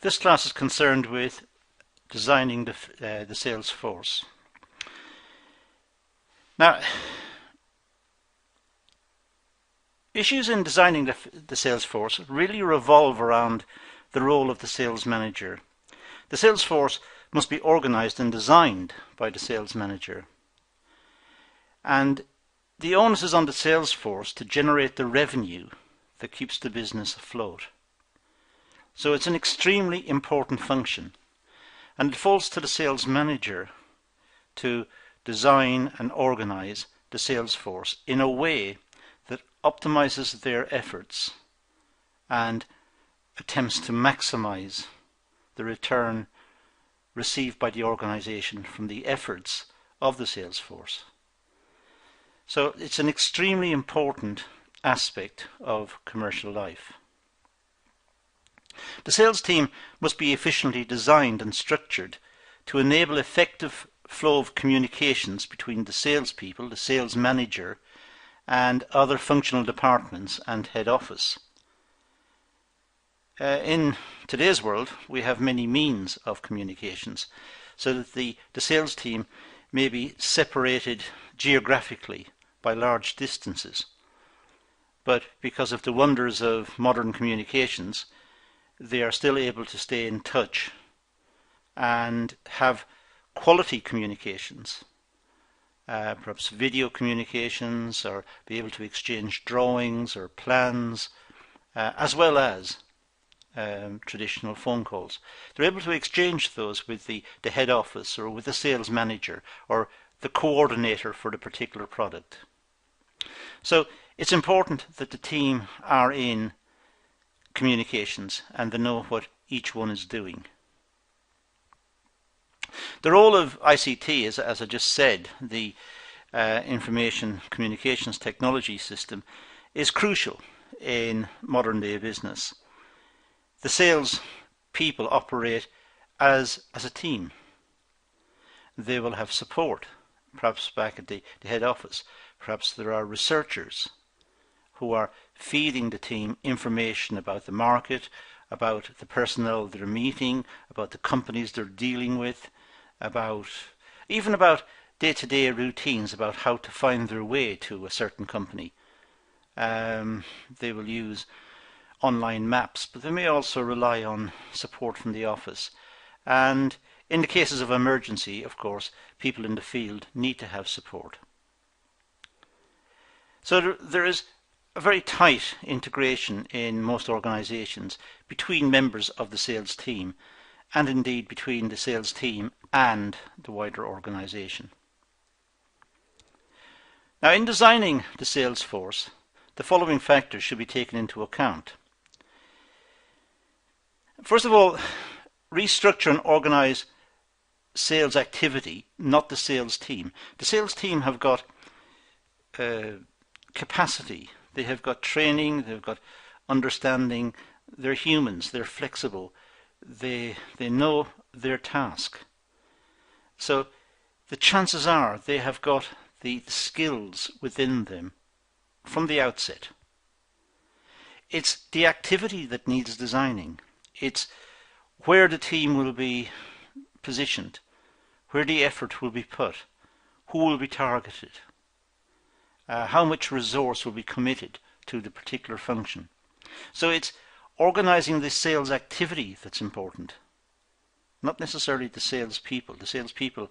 This class is concerned with designing the sales force. Now, issues in designing the sales force really revolve around the role of the sales manager. The sales force must be organized and designed by the sales manager. And the onus is on the sales force to generate the revenue that keeps the business afloat. So it's an extremely important function, and it falls to the sales manager to design and organize the sales force in a way that optimizes their efforts and attempts to maximize the return received by the organization from the efforts of the sales force. So it's an extremely important aspect of commercial life. The sales team must be efficiently designed and structured to enable effective flow of communications between the salespeople, the sales manager, and other functional departments and head office. In today's world, we have many means of communications, so that the sales team may be separated geographically by large distances. But because of the wonders of modern communications, they are still able to stay in touch and have quality communications, perhaps video communications, or be able to exchange drawings or plans, as well as traditional phone calls. They're able to exchange those with the head office or with the sales manager or the coordinator for the particular product. So it's important that the team are in communications and they know what each one is doing. The role of ICT is, as I just said, the information communications technology system, is crucial in modern day business. The sales people operate as a team. They will have support, perhaps back at the head office. Perhaps there are researchers who are feeding the team information about the market, about the personnel they're meeting, about the companies they're dealing with, even about day-to-day routines, about how to find their way to a certain company. They will use online maps, but they may also rely on support from the office. And in the cases of emergency, of course, people in the field need to have support. So there is a very tight integration in most organizations between members of the sales team, and indeed between the sales team and the wider organization. Now, in designing the sales force, the following factors should be taken into account. First of all, restructure and organize sales activity, not the sales team. The sales team have got capacity, they have got training, they've got understanding, they're humans, they're flexible, they know their task. So the chances are they have got the skills within them from the outset. It's the activity that needs designing. It's where the team will be positioned, where the effort will be put, who will be targeted, how much resource will be committed to the particular function. So it's organizing the sales activity that's important, not necessarily the sales people. The sales people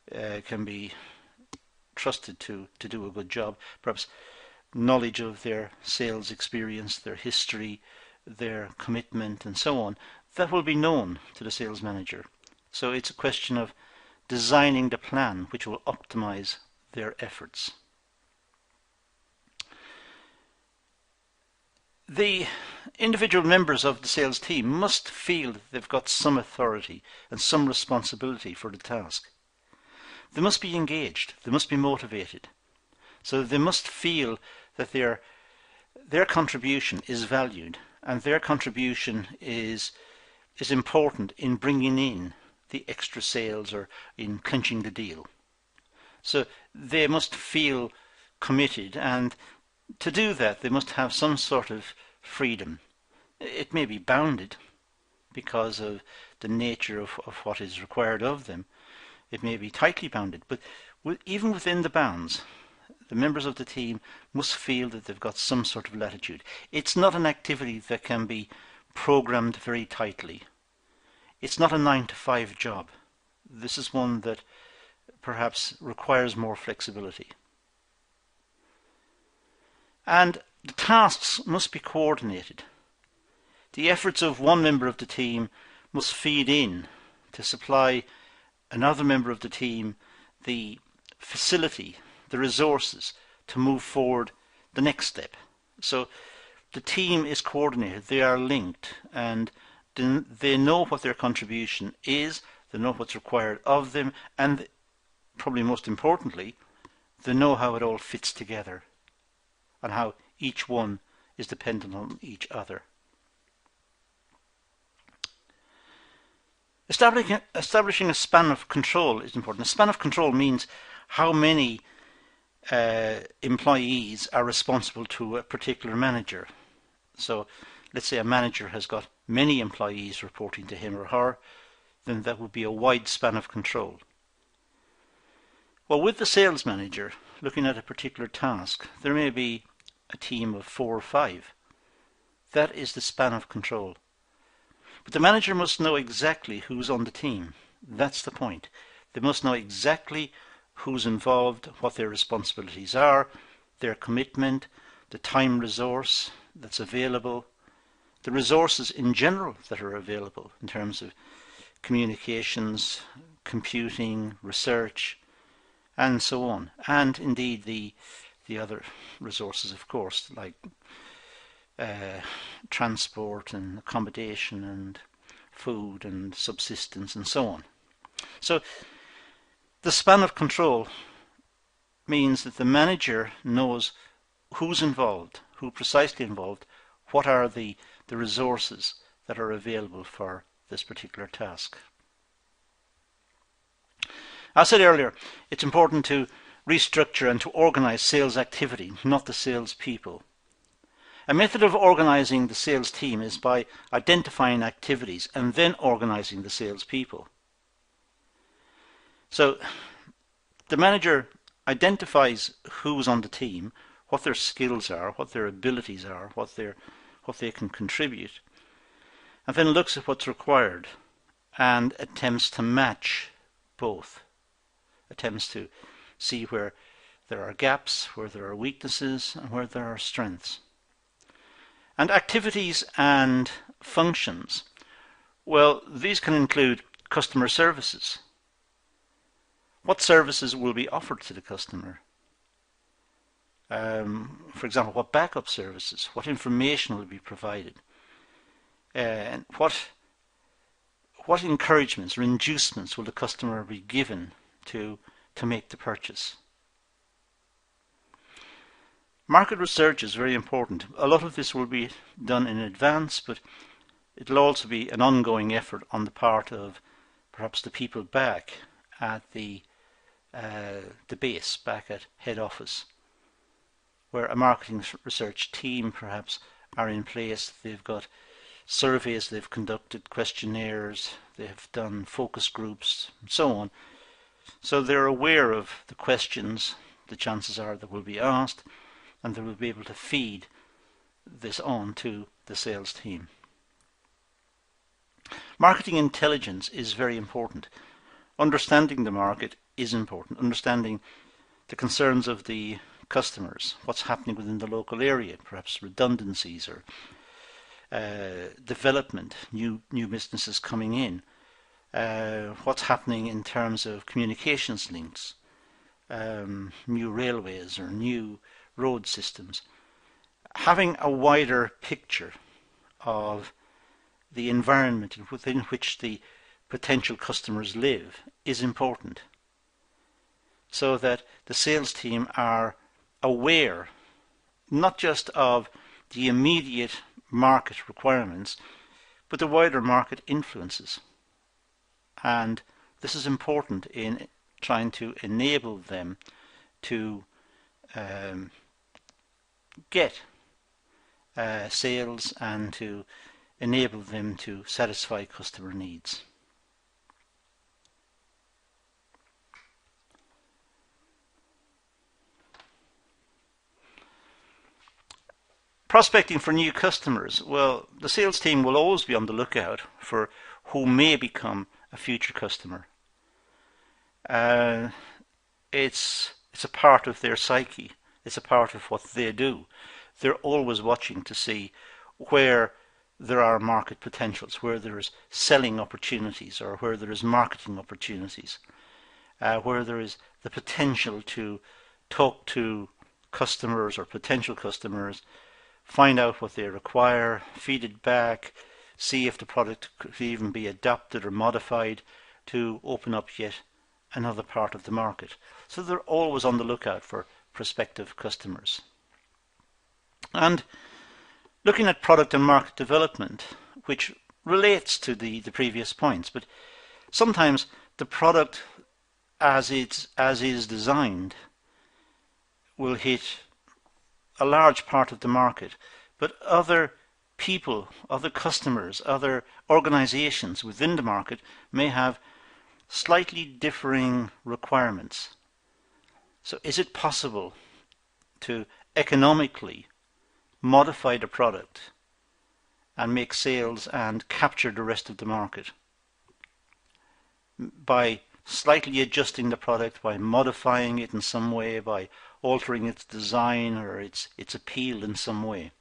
can be trusted to do a good job. Perhaps knowledge of their sales experience, their history, their commitment, and so on, that will be known to the sales manager. So it's a question of designing the plan which will optimize their efforts. The individual members of the sales team must feel that they've got some authority and some responsibility for the task. They must be engaged, they must be motivated. So they must feel that their contribution is valued and their contribution is important in bringing in the extra sales or in clinching the deal. So they must feel committed, and to do that they must have some sort of freedom. It may be bounded, because of the nature of what is required of them. It may be tightly bounded, but even within the bounds, the members of the team must feel that they've got some sort of latitude. It's not an activity that can be programmed very tightly. It's not a 9-to-5 job. This is one that perhaps requires more flexibility. And the tasks must be coordinated. The efforts of one member of the team must feed in to supply another member of the team the facility, the resources to move forward the next step. So the team is coordinated, they are linked, and they know what their contribution is, they know what's required of them, and probably most importantly, they know how it all fits together and how each one is dependent on each other. Establishing a span of control is important. A span of control means how many employees are responsible to a particular manager. So let's say a manager has got many employees reporting to him or her, then that would be a wide span of control. Well, with the sales manager looking at a particular task, there may be a team of 4 or 5. That is the span of control. But the manager must know exactly who's on the team. That's the point. They must know exactly who's involved, what their responsibilities are, their commitment, the time resource that's available, the resources in general that are available in terms of communications, computing, research, and so on. And indeed the other resources, of course, like transport and accommodation and food and subsistence and so on. So the span of control means that the manager knows who's involved, who precisely involved, what are the resources that are available for this particular task. As I said earlier, it's important to restructure and to organize sales activity, not the sales people. A method of organizing the sales team is by identifying activities and then organizing the sales people. So the manager identifies who's on the team, what their skills are, what their abilities are, what they can contribute, and then looks at what's required and attempts to match both. Attempts to see where there are gaps, where there are weaknesses, and where there are strengths. And activities and functions, well, these can include customer services. What services will be offered to the customer? For example, what backup services, what information will be provided, and what encouragements or inducements will the customer be given to make the purchase. Market research is very important. A lot of this will be done in advance, but it'll also be an ongoing effort on the part of perhaps the people back at the base, back at head office, where a marketing research team perhaps are in place. They've got surveys, they've conducted questionnaires, they've done focus groups, and so on. So they're aware of the questions, the chances are that will be asked, and they will be able to feed this on to the sales team. Marketing intelligence is very important. Understanding the market is important. Understanding the concerns of the customers, what's happening within the local area, perhaps redundancies or development, new businesses coming in, what's happening in terms of communications links, new railways or new road systems. Having a wider picture of the environment within which the potential customers live is important, so that the sales team are aware not just of the immediate market requirements, but the wider market influences. And this is important in trying to enable them to get sales and to enable them to satisfy customer needs. Prospecting for new customers. Well, the sales team will always be on the lookout for who may become a future customer. It's a part of their psyche. It's a part of what they do. They're always watching to see where there are market potentials, where there is selling opportunities, or where there is marketing opportunities, where there is the potential to talk to customers or potential customers, find out what they require, feed it back, see if the product could even be adapted or modified to open up yet another part of the market. So they're always on the lookout for prospective customers. And looking at product and market development, which relates to the previous points, but sometimes the product as is designed will hit a large part of the market, but other people, other customers, other organizations within the market may have slightly differing requirements. So is it possible to economically modify the product and make sales and capture the rest of the market by slightly adjusting the product, by modifying it in some way, by altering its design or its appeal in some way?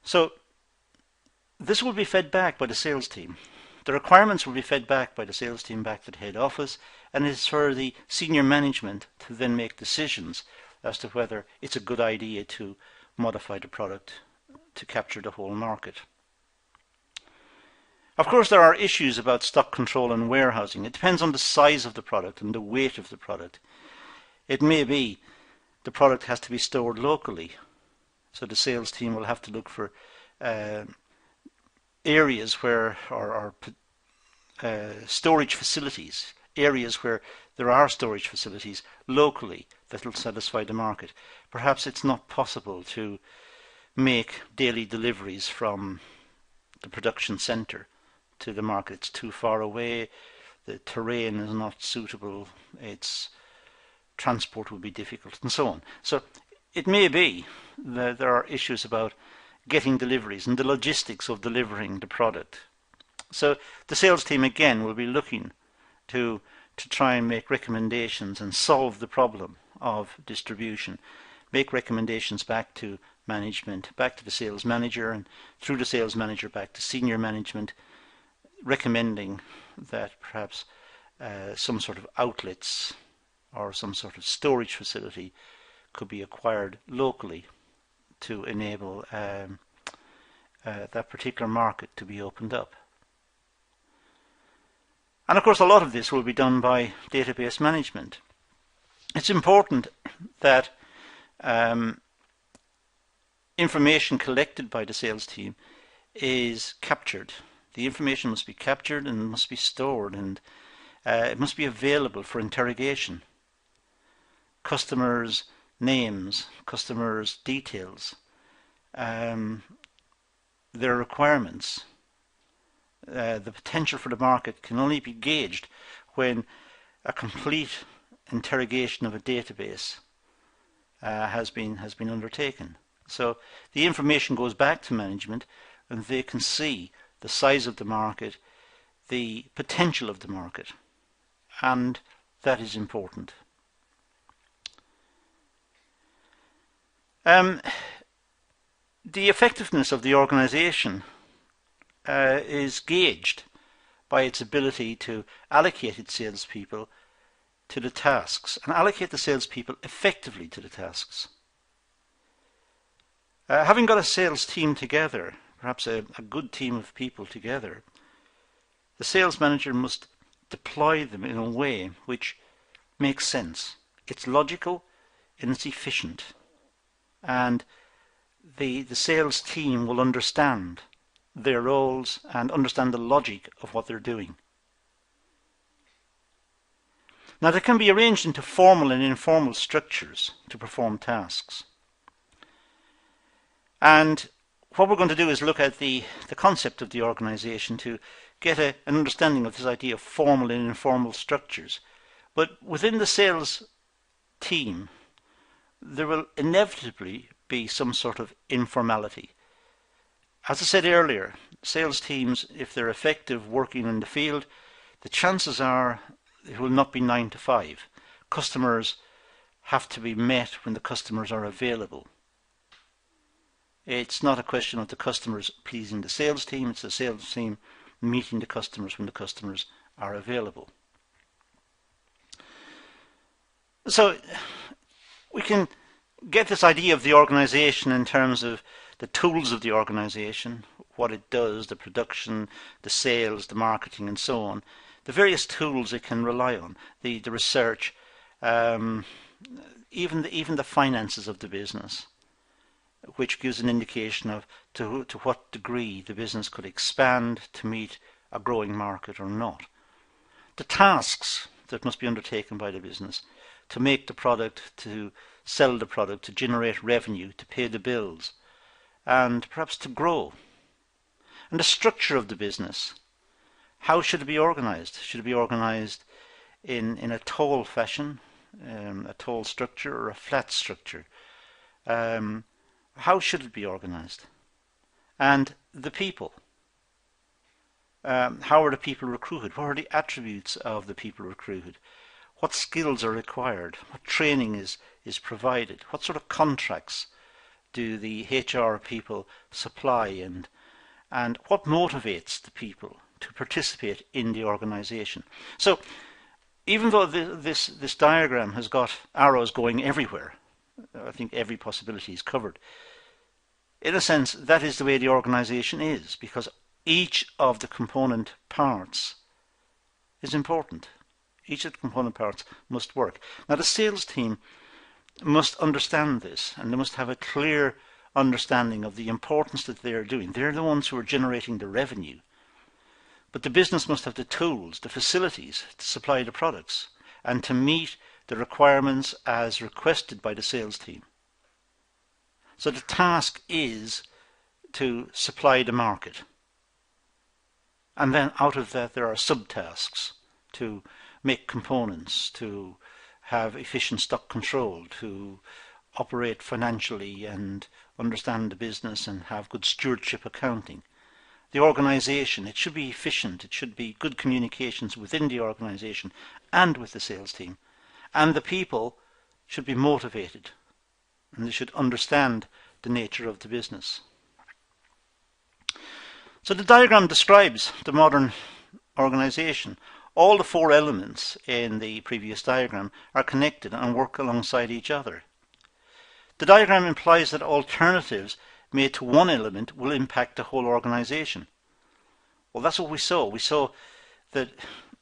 So this will be fed back by the sales team. The requirements will be fed back by the sales team back to the head office, and it's for the senior management to then make decisions as to whether it's a good idea to modify the product to capture the whole market. Of course, there are issues about stock control and warehousing. It depends on the size of the product and the weight of the product. It may be the product has to be stored locally, so the sales team will have to look for areas where or storage facilities, areas where there are storage facilities locally that will satisfy the market. Perhaps it's not possible to make daily deliveries from the production center to the market. It's too far away, the terrain is not suitable, its transport will be difficult, and so on. So it may be that there are issues about getting deliveries and the logistics of delivering the product. So the sales team again will be looking to try and make recommendations and solve the problem of distribution, make recommendations back to management, back to the sales manager, and through the sales manager back to senior management, recommending that perhaps some sort of outlets or some sort of storage facility could be acquired locally to enable that particular market to be opened up. And of course, a lot of this will be done by database management. It's important that information collected by the sales team is captured. The information must be captured and must be stored, and it must be available for interrogation. Customers' names, customers' details, their requirements, the potential for the market can only be gauged when a complete interrogation of a database has been undertaken. So the information goes back to management, and they can see the size of the market, the potential of the market, and that is important. The effectiveness of the organisation is gauged by its ability to allocate its salespeople to the tasks and allocate the salespeople effectively to the tasks. Having got a sales team together, perhaps a good team of people together, the sales manager must deploy them in a way which makes sense. It's logical and it's efficient, and the sales team will understand their roles and understand the logic of what they're doing. Now, they can be arranged into formal and informal structures to perform tasks. And what we're going to do is look at the concept of the organisation to get an understanding of this idea of formal and informal structures. But within the sales team, there will inevitably be some sort of informality. As I said earlier, sales teams, if they're effective working in the field, the chances are it will not be 9 to 5. Customers have to be met when the customers are available. It's not a question of the customers pleasing the sales team, it's the sales team meeting the customers when the customers are available. So we can get this idea of the organisation in terms of the tools of the organisation, what it does, the production, the sales, the marketing and so on, the various tools it can rely on, the research, even the finances of the business, which gives an indication of to what degree the business could expand to meet a growing market or not. The tasks that must be undertaken by the business to make the product, to sell the product, to generate revenue, to pay the bills, and perhaps to grow. And the structure of the business. How should it be organised? Should it be organised in a tall fashion, a tall structure, or a flat structure? How should it be organised? And the people. How are the people recruited? What are the attributes of the people recruited? What skills are required? What training is provided? What sort of contracts do the HR people supply, and what motivates the people to participate in the organisation? So even though this diagram has got arrows going everywhere, I think every possibility is covered. In a sense, that is the way the organisation is, because each of the component parts is important. Each of the component parts must work. Now the sales team must understand this, and they must have a clear understanding of the importance that they are doing. They're the ones who are generating the revenue. But the business must have the tools, the facilities to supply the products and to meet the requirements as requested by the sales team. So the task is to supply the market. And then out of that there are subtasks to make components, to have efficient stock control, to operate financially and understand the business and have good stewardship accounting. The organisation, it should be efficient, it should be good communications within the organisation and with the sales team. And the people should be motivated, and they should understand the nature of the business. So the diagram describes the modern organisation. All the four elements in the previous diagram are connected and work alongside each other. The diagram implies that alternatives made to one element will impact the whole organisation. Well, that's what we saw. We saw that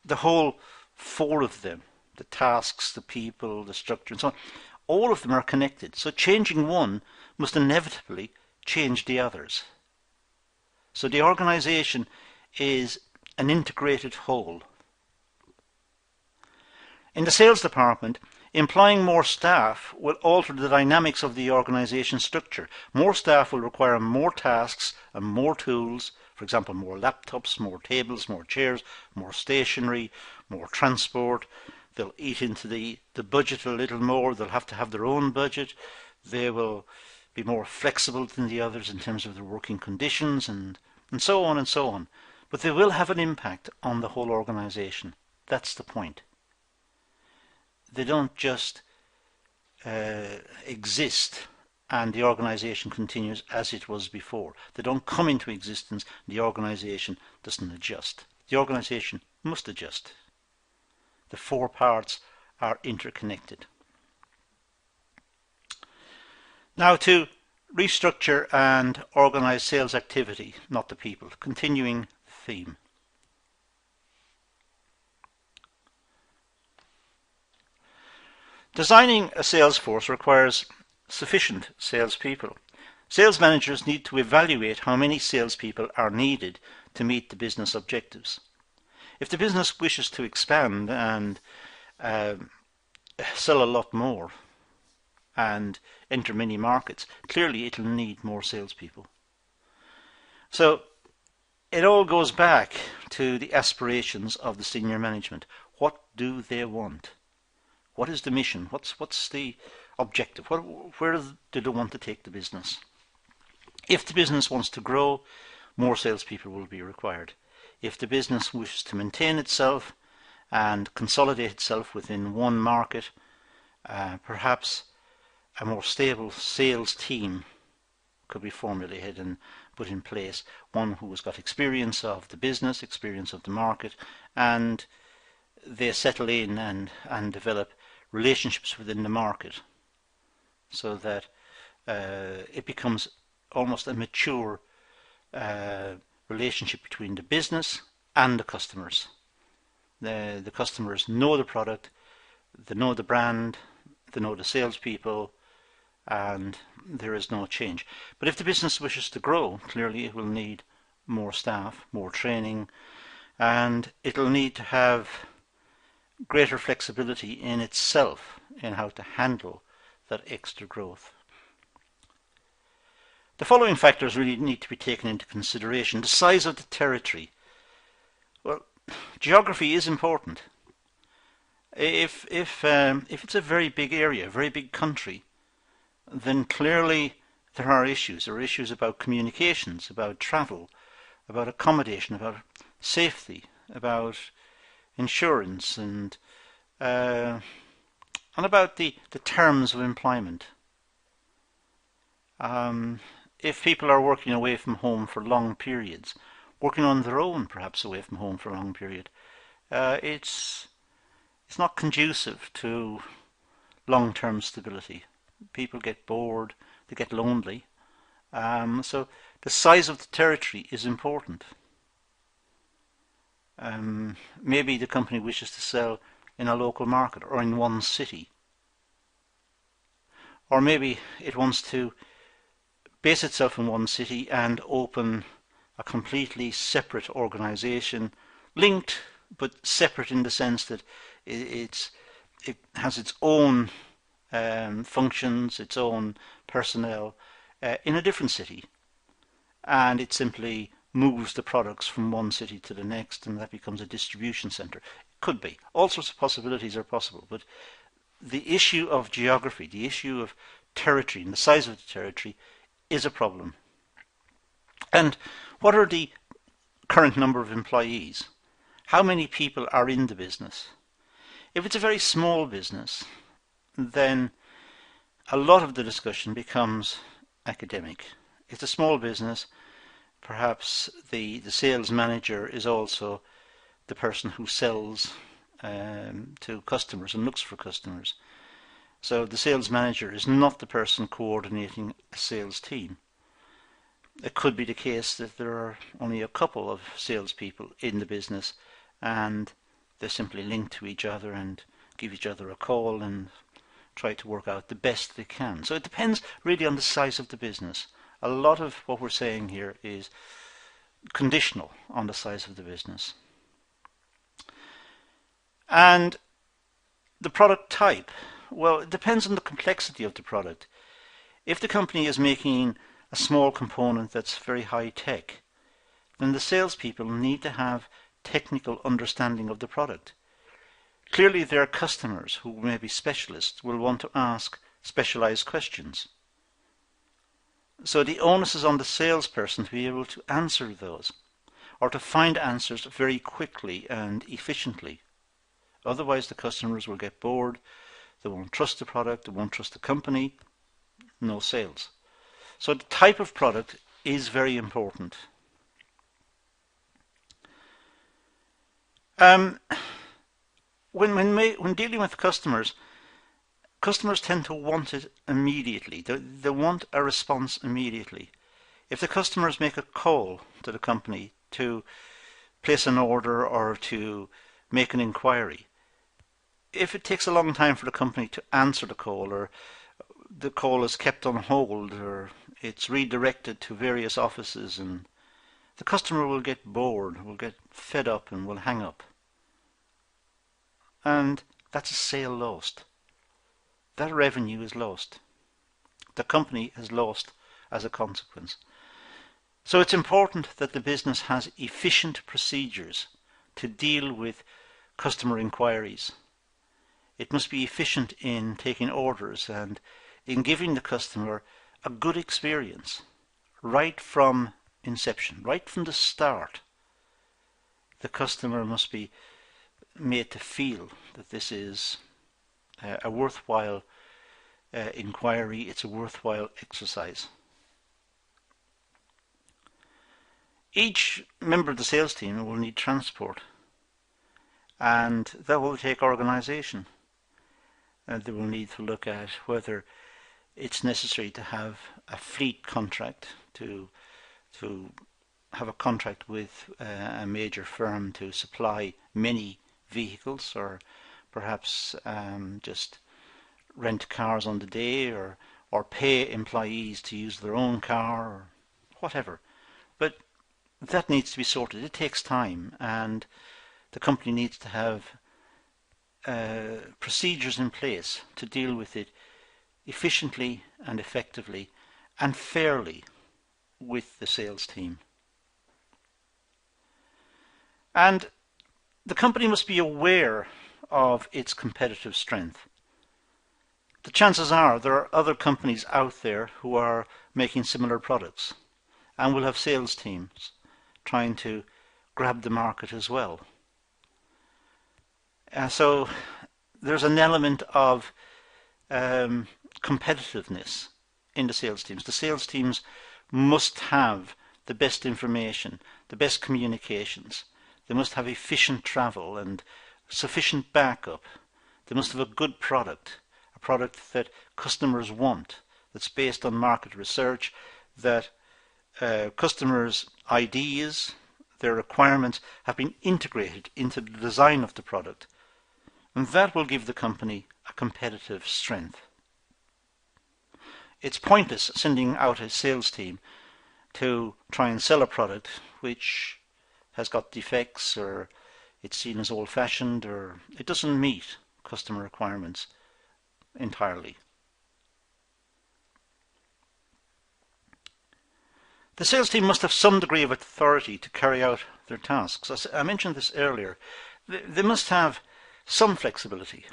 the whole four of them, the tasks, the people, the structure and so on, all of them are connected. So changing one must inevitably change the others. So the organisation is an integrated whole. In the sales department, employing more staff will alter the dynamics of the organisation structure. More staff will require more tasks and more tools, for example, more laptops, more tables, more chairs, more stationery, more transport. They'll eat into the budget a little more. They'll have to have their own budget. They will be more flexible than the others in terms of their working conditions and so on and so on. But they will have an impact on the whole organisation. That's the point. They don't just exist and the organisation continues as it was before. They don't come into existence and the organisation doesn't adjust. The organisation must adjust. The four parts are interconnected. Now to restructure and organise sales activity, not the people. Continuing theme. Designing a sales force requires sufficient salespeople. Sales managers need to evaluate how many salespeople are needed to meet the business objectives. If the business wishes to expand and sell a lot more and enter many markets, clearly it will need more salespeople. So it all goes back to the aspirations of the senior management. What do they want? What is the mission? What's the objective? Where do they want to take the business? If the business wants to grow, more salespeople will be required. If the business wishes to maintain itself and consolidate itself within one market, perhaps a more stable sales team could be formulated and put in place, one who has got experience of the business, experience of the market, and they settle in and develop relationships within the market so that it becomes almost a mature relationship between the business and the customers. The customers know the product, they know the brand, they know the salespeople, and there is no change. But if the business wishes to grow, clearly it will need more staff, more training, and it'll need to have greater flexibility in itself in how to handle that extra growth. The following factors really need to be taken into consideration. The size of the territory. Well, geography is important. If it's a very big area, a very big country, then clearly there are issues. There are issues about communications, about travel, about accommodation, about safety, about insurance, and about the terms of employment. If people are working away from home for long periods, working on their own perhaps away from home for a long period, it's not conducive to long-term stability. People get bored, they get lonely. So the size of the territory is important. Maybe the company wishes to sell in a local market or in one city. Or maybe it wants to base itself in one city and open a completely separate organization, linked but separate in the sense that it has its own functions, its own personnel in a different city, and it simply moves the products from one city to the next, and that becomes a distribution center. It could be. All sorts of possibilities are possible, but the issue of geography, the issue of territory and the size of the territory is a problem. And what are the current number of employees? How many people are in the business? If it's a very small business, then a lot of the discussion becomes academic. If it's a small business, perhaps the sales manager is also the person who sells to customers and looks for customers. So the sales manager is not the person coordinating a sales team. It could be the case that there are only a couple of salespeople in the business and they simply link to each other and give each other a call and try to work out the best they can. So it depends really on the size of the business. A lot of what we're saying here is conditional on the size of the business. And the product type, well, it depends on the complexity of the product. If the company is making a small component that's very high tech, then the salespeople need to have technical understanding of the product. Clearly their customers, who may be specialists, will want to ask specialized questions. So the onus is on the salesperson to be able to answer those, or to find answers very quickly and efficiently. Otherwise the customers will get bored, they won't trust the product, they won't trust the company, no sales. So the type of product is very important. When dealing with customers tend to want it immediately. They want a response immediately. If the customers make a call to the company to place an order or to make an inquiry, if it takes a long time for the company to answer the call, or the call is kept on hold, or it's redirected to various offices, and the customer will get bored, will get fed up, and will hang up. And that's a sale lost. That revenue is lost. The company has lost as a consequence. So it's important that the business has efficient procedures to deal with customer inquiries. It must be efficient in taking orders and in giving the customer a good experience right from inception, right from the start. The customer must be made to feel that this is a worthwhile inquiry, it's a worthwhile exercise. Each member of the sales team will need transport, and that will take organisation. They will need to look at whether it's necessary to have a fleet contract, to have a contract with a major firm to supply many vehicles, or perhaps just rent cars on the day, or pay employees to use their own car, or whatever. But that needs to be sorted. It takes time, and the company needs to have procedures in place to deal with it efficiently and effectively and fairly with the sales team. And the company must be aware of its competitive strength. The chances are there are other companies out there who are making similar products and will have sales teams trying to grab the market as well. So there's an element of competitiveness in the sales teams. The sales teams must have the best information, the best communications. They must have efficient travel and sufficient backup. They must have a good product, a product that customers want, that's based on market research, that customers' ideas, their requirements have been integrated into the design of the product. And that will give the company a competitive strength. It's pointless sending out a sales team to try and sell a product which has got defects, or it's seen as old-fashioned, or it doesn't meet customer requirements entirely. The sales team must have some degree of authority to carry out their tasks. As I mentioned this earlier, they must have some flexibility.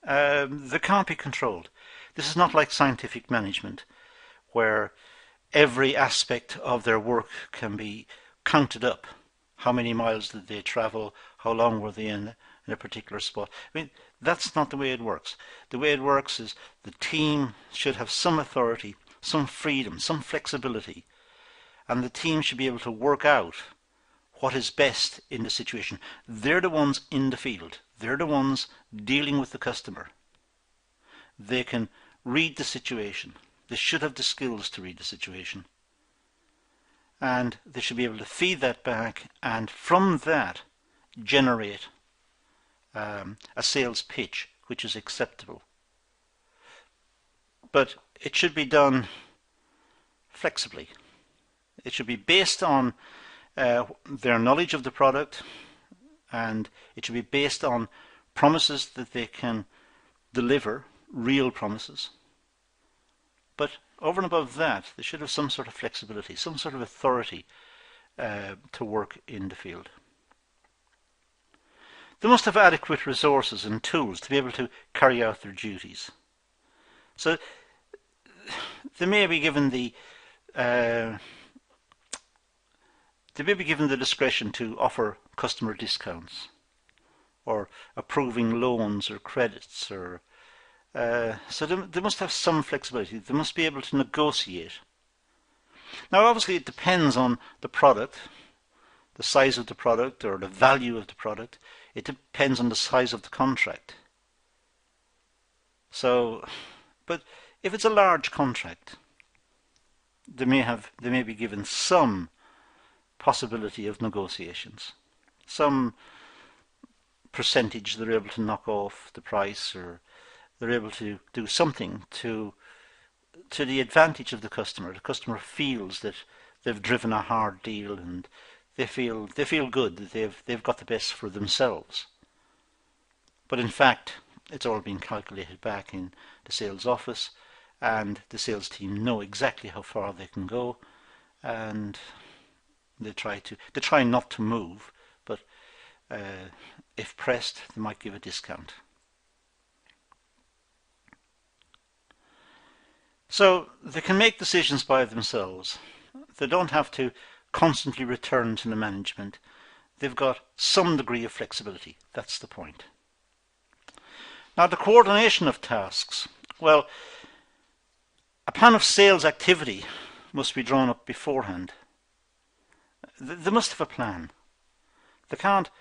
They can't be controlled. This is not like scientific management, where every aspect of their work can be counted up. How many miles did they travel? How long were they in a particular spot? I mean, that's not the way it works. The way it works is the team should have some authority, some freedom, some flexibility, and the team should be able to work out what is best in the situation. They're the ones in the field. They're the ones dealing with the customer. They can read the situation. They should have the skills to read the situation. And they should be able to feed that back, and from that generate a sales pitch which is acceptable. But it should be done flexibly. It should be based on their knowledge of the product, and it should be based on promises that they can deliver, real promises. But over and above that, they should have some sort of flexibility, some sort of authority to work in the field. They must have adequate resources and tools to be able to carry out their duties. So they may be given the discretion to offer customer discounts, or approving loans or credits, or so they must have some flexibility. They must be able to negotiate. Now, obviously, it depends on the product, the size of the product, or the value of the product. It depends on the size of the contract. So, but if it's a large contract, they may be given some possibility of negotiations, some percentage they're able to knock off the price, or they're able to do something to the advantage of the customer. The customer feels that they've driven a hard deal, and they feel good that they've got the best for themselves. But in fact, it's all been calculated back in the sales office, and the sales team know exactly how far they can go, and they try not to move, but if pressed, they might give a discount. So they can make decisions by themselves. They don't have to constantly return to the management. They've got some degree of flexibility. That's the point. Now, the coordination of tasks. Well, a plan of sales activity must be drawn up beforehand. They must have a plan. They can't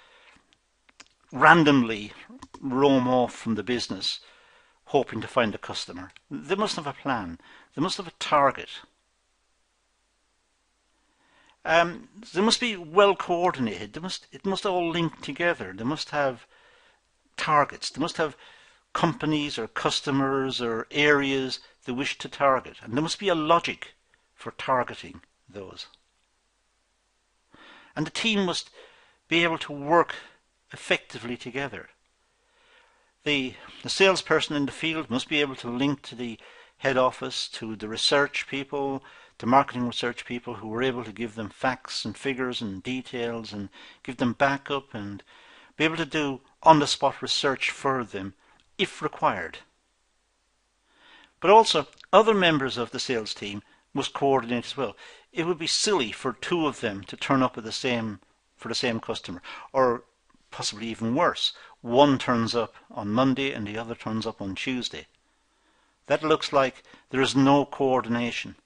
randomly roam off from the business hoping to find a customer. They must have a plan. They must have a target. They must be well coordinated. It must all link together. They must have targets. They must have companies or customers or areas they wish to target. And there must be a logic for targeting those. And the team must be able to work effectively together. The salesperson in the field must be able to link to the head office, to the research people, the marketing research people who were able to give them facts and figures and details and give them backup and be able to do on-the-spot research for them if required. But also, other members of the sales team must coordinate as well. It would be silly for two of them to turn up for the same customer, or possibly even worse, one turns up on Monday and the other turns up on Tuesday. That looks like there is no coordination,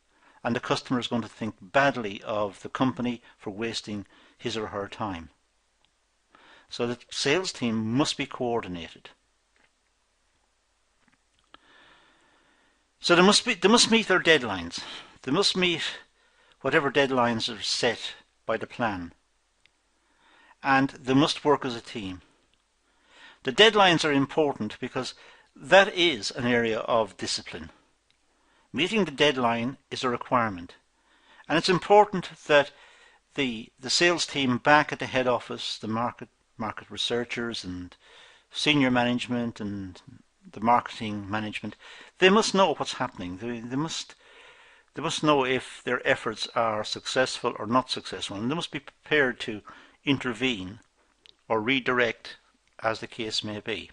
and the customer is going to think badly of the company for wasting his or her time. So the sales team must be coordinated. So they must meet their deadlines. They must meet whatever deadlines are set by the plan. And they must work as a team. The deadlines are important because that is an area of discipline. Meeting the deadline is a requirement. And it's important that the sales team back at the head office, the market researchers and senior management and the marketing management, they must know what's happening. They must know if their efforts are successful or not successful, and they must be prepared to intervene or redirect as the case may be.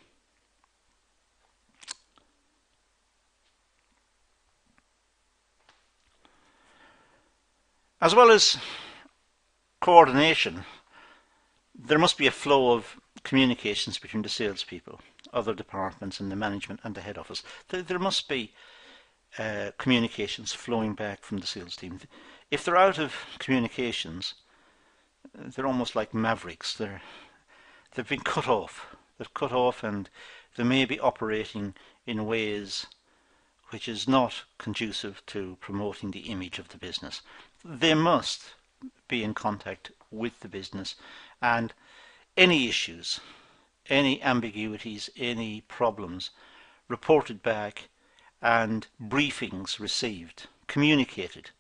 As well as coordination, there must be a flow of communications between the salespeople, other departments and the management and the head office. There must be communications flowing back from the sales team. If they're out of communications, they're almost like mavericks. They've been cut off. They're cut off, and they may be operating in ways which is not conducive to promoting the image of the business. They must be in contact with the business, and any issues, any ambiguities, any problems reported back and briefings received, communicated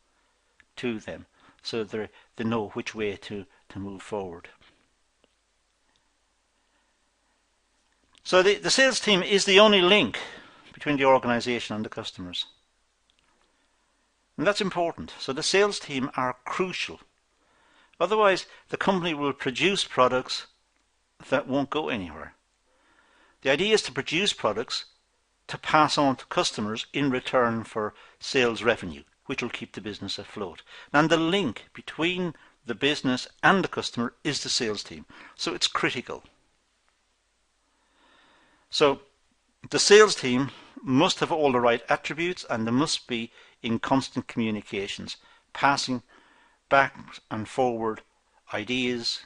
to them so they know which way to move forward. So the sales team is the only link between the organisation and the customers. And that's important. So the sales team are crucial. Otherwise, the company will produce products that won't go anywhere. The idea is to produce products to pass on to customers in return for sales revenue, which will keep the business afloat. And the link between the business and the customer is the sales team. So it's critical. So the sales team must have all the right attributes, and they must be in constant communications, passing back and forward ideas,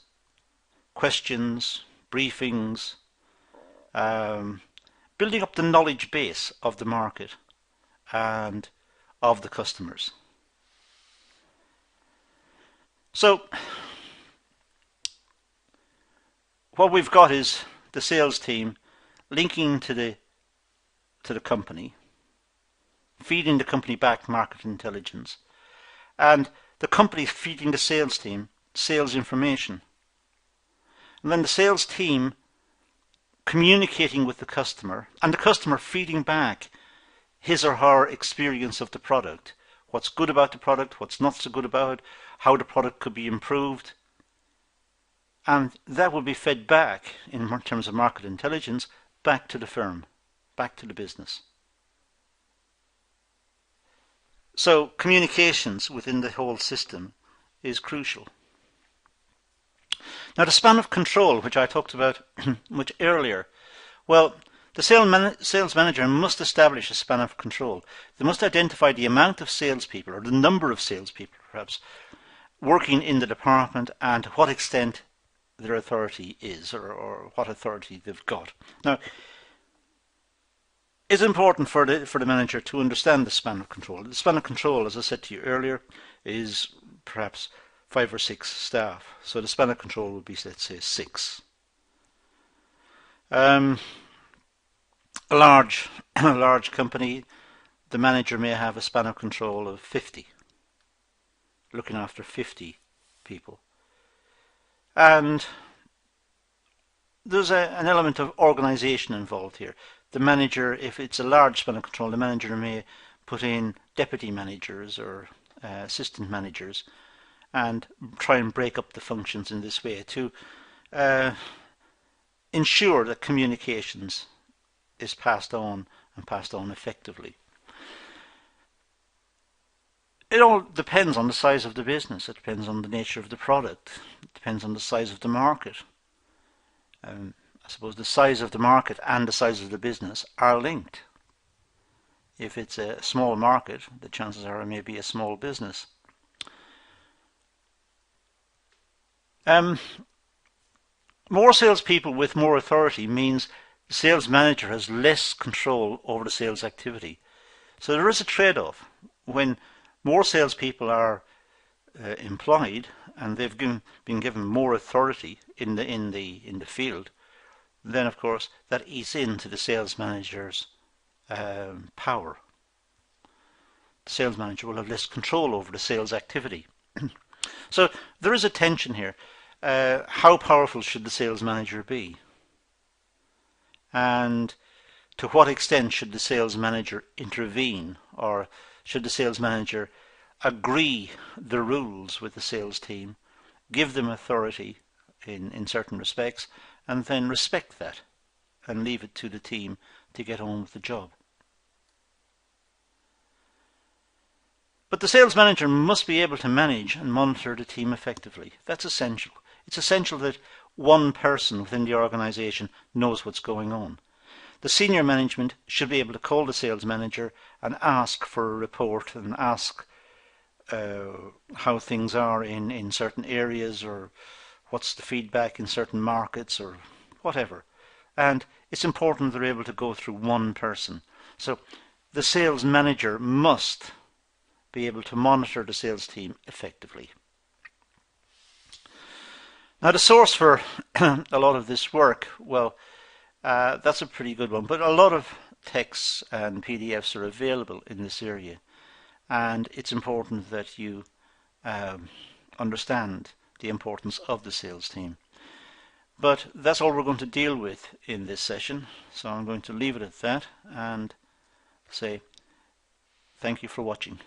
questions, briefings, building up the knowledge base of the market and of the customers. So what we've got is the sales team linking to the company, feeding the company back market intelligence, and the company feeding the sales team sales information. And then the sales team communicating with the customer, and the customer feeding back his or her experience of the product what's good about the product, what's not so good about it, how the product could be improved. And that will be fed back, in terms of market intelligence, back to the firm, back to the business. So communications within the whole system is crucial. Now the span of control, which I talked about much earlier, well, the sales manager must establish a span of control. They must identify the amount of salespeople, or the number of salespeople perhaps, working in the department and to what extent their authority is, or what authority they've got. Now, it's important for the manager to understand the span of control. The span of control, as I said to you earlier, is perhaps 5 or 6 staff. So the span of control would be, let's say, 6. A large company, the manager may have a span of control of 50, looking after 50 people. And there's an element of organisation involved here. The manager, if it's a large span of control, the manager may put in deputy managers or assistant managers and try and break up the functions in this way to ensure that communications is passed on and passed on effectively. It all depends on the size of the business. It depends on the nature of the product. It depends on the size of the market. I suppose the size of the market and the size of the business are linked. If it's a small market, the chances are it may be a small business. More salespeople with more authority means the sales manager has less control over the sales activity. So there is a trade-off. When more salespeople are employed and they've been given more authority in the field, then of course that eats into the sales manager's power. The sales manager will have less control over the sales activity. So there is a tension here. How powerful should the sales manager be? And to what extent should the sales manager intervene, or should the sales manager agree the rules with the sales team, give them authority in certain respects, and then respect that and leave it to the team to get on with the job? But the sales manager must be able to manage and monitor the team effectively. That's essential. It's essential that one person within the organisation knows what's going on. The senior management should be able to call the sales manager and ask for a report and ask how things are in certain areas, or what's the feedback in certain markets, or whatever. And it's important they're able to go through one person. So the sales manager must be able to monitor the sales team effectively. Now the source for a lot of this work, well, that's a pretty good one, but a lot of texts and PDFs are available in this area, and it's important that you understand the importance of the sales team. But that's all we're going to deal with in this session, so I'm going to leave it at that and say thank you for watching.